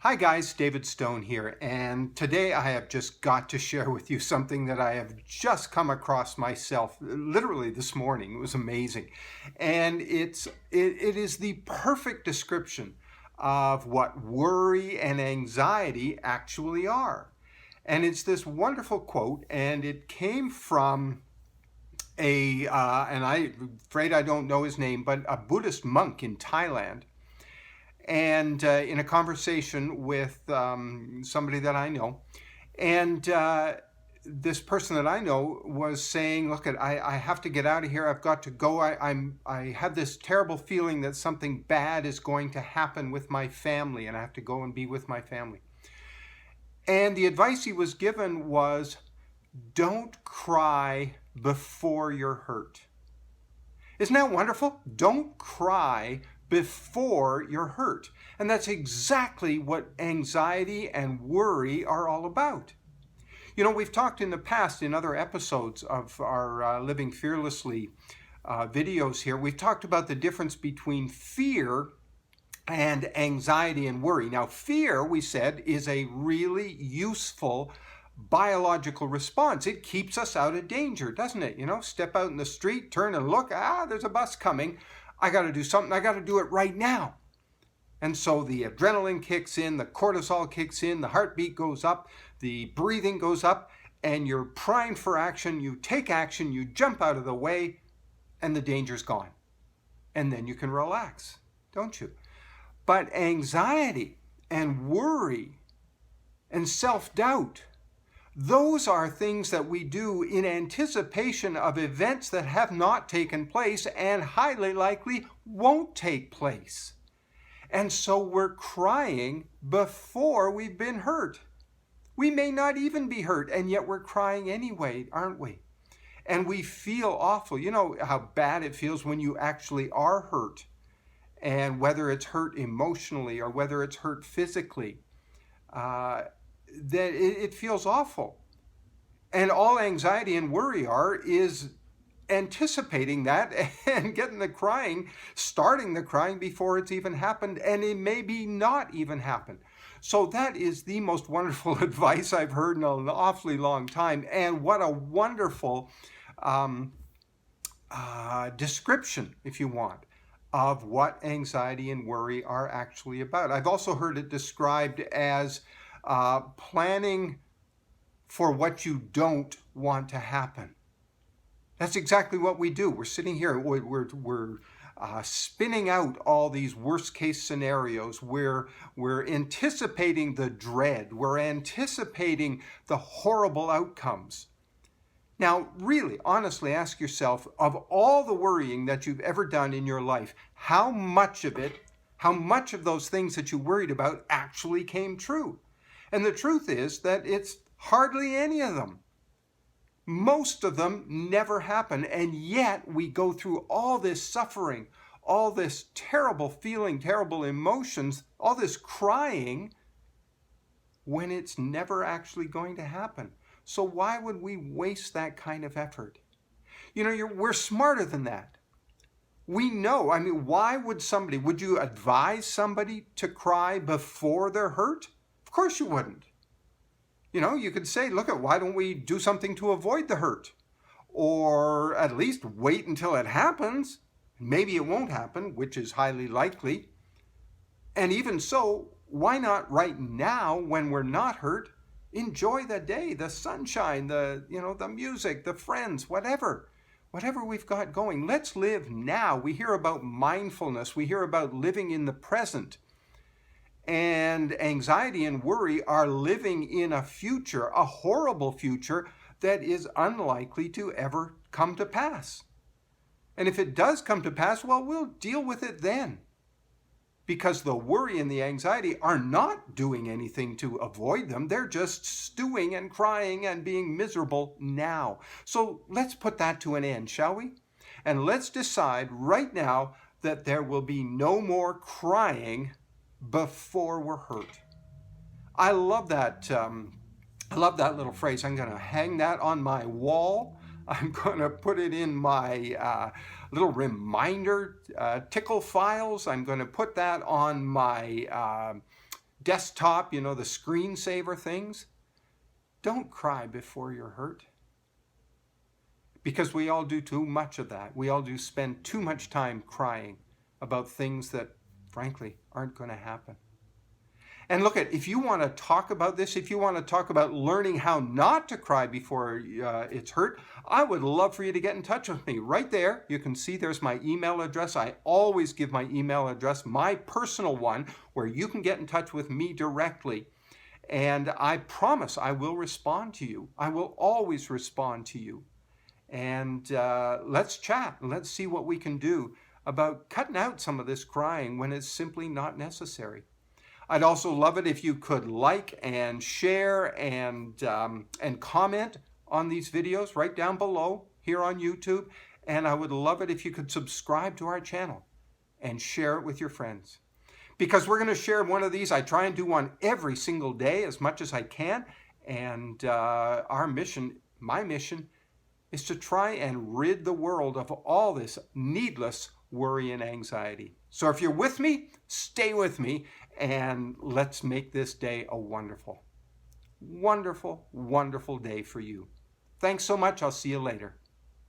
Hi guys, David Stone here, and today I have just got to share with you something that I have just come across myself literally this morning. It was amazing. And it is the perfect description of what worry and anxiety actually are. And it's this wonderful quote, and it came from and I'm afraid I don't know his name, but a Buddhist monk in Thailand. And in a conversation with somebody that I know, and this person that I know was saying, look, I have to get out of here. I've got to go. I have this terrible feeling that something bad is going to happen with my family, and I have to go and be with my family. And the advice he was given was, don't cry before you're hurt. Isn't that wonderful? Don't cry before you're hurt. And that's exactly what anxiety and worry are all about. You know, we've talked in the past in other episodes of our Living Fearlessly videos here, we've talked about the difference between fear and anxiety and worry. Now, fear, we said, is a really useful biological response. It keeps us out of danger, doesn't it? You know, step out in the street, turn and look, there's a bus coming. I got to do something. I got to do it right now. And so the adrenaline kicks in, the cortisol kicks in, the heartbeat goes up, the breathing goes up, and you're primed for action. You take action, you jump out of the way, and the danger's gone. And then you can relax, don't you? But anxiety and worry and self-doubt, those are things that we do in anticipation of events that have not taken place and highly likely won't take place. And so we're crying before we've been hurt. We may not even be hurt, and yet we're crying anyway, aren't we? And we feel awful. You know how bad it feels when you actually are hurt, and whether it's hurt emotionally or whether it's hurt physically. That it feels awful. And all anxiety and worry are is anticipating that and getting the crying, starting the crying before it's even happened, and it may be not even happened. So that is the most wonderful advice I've heard in an awfully long time, and what a wonderful description, if you want, of what anxiety and worry are actually about. I've also heard it described as planning for what you don't want to happen. That's exactly what we do. We're sitting here, we're spinning out all these worst case scenarios. We're anticipating the dread. We're anticipating the horrible outcomes. Now, really, honestly, ask yourself, of all the worrying that you've ever done in your life, how much of those things that you worried about actually came true? And the truth is that it's hardly any of them. Most of them never happen, and yet we go through all this suffering, all this terrible feeling, terrible emotions, all this crying when it's never actually going to happen. So why would we waste that kind of effort? You know, we're smarter than that. We know, why would you advise somebody to cry before they're hurt? Of course you wouldn't. You know, you could say, look, why don't we do something to avoid the hurt? Or at least wait until it happens. Maybe it won't happen, which is highly likely. And even so, why not right now, when we're not hurt, enjoy the day, the sunshine, the music, the friends, whatever we've got going. Let's live now. We hear about mindfulness. We hear about living in the present. And anxiety and worry are living in a future, a horrible future that is unlikely to ever come to pass. And if it does come to pass, well, we'll deal with it then. Because the worry and the anxiety are not doing anything to avoid them. They're just stewing and crying and being miserable now. So let's put that to an end, shall we? And let's decide right now that there will be no more crying before we're hurt. I love that. I love that little phrase. I'm going to hang that on my wall. I'm going to put it in my little reminder tickle files. I'm going to put that on my desktop, the screensaver things. Don't cry before you're hurt. Because we all do too much of that. We all do spend too much time crying about things that, frankly, aren't going to happen. And look, if you want to talk about this, if you want to talk about learning how not to cry before it's hurt, I would love for you to get in touch with me. Right there, you can see there's my email address. I always give my email address, my personal one, where you can get in touch with me directly. And I promise I will respond to you. I will always respond to you. And let's chat. Let's see what we can do about cutting out some of this crying when it's simply not necessary. I'd also love it if you could like and share and comment on these videos right down below here on YouTube. And I would love it if you could subscribe to our channel and share it with your friends. Because we're going to share one of these. I try and do one every single day as much as I can. And our mission, my mission, is to try and rid the world of all this needless worry and anxiety. So if you're with me, stay with me, and let's make this day a wonderful, wonderful, wonderful day for you. Thanks so much. I'll see you later.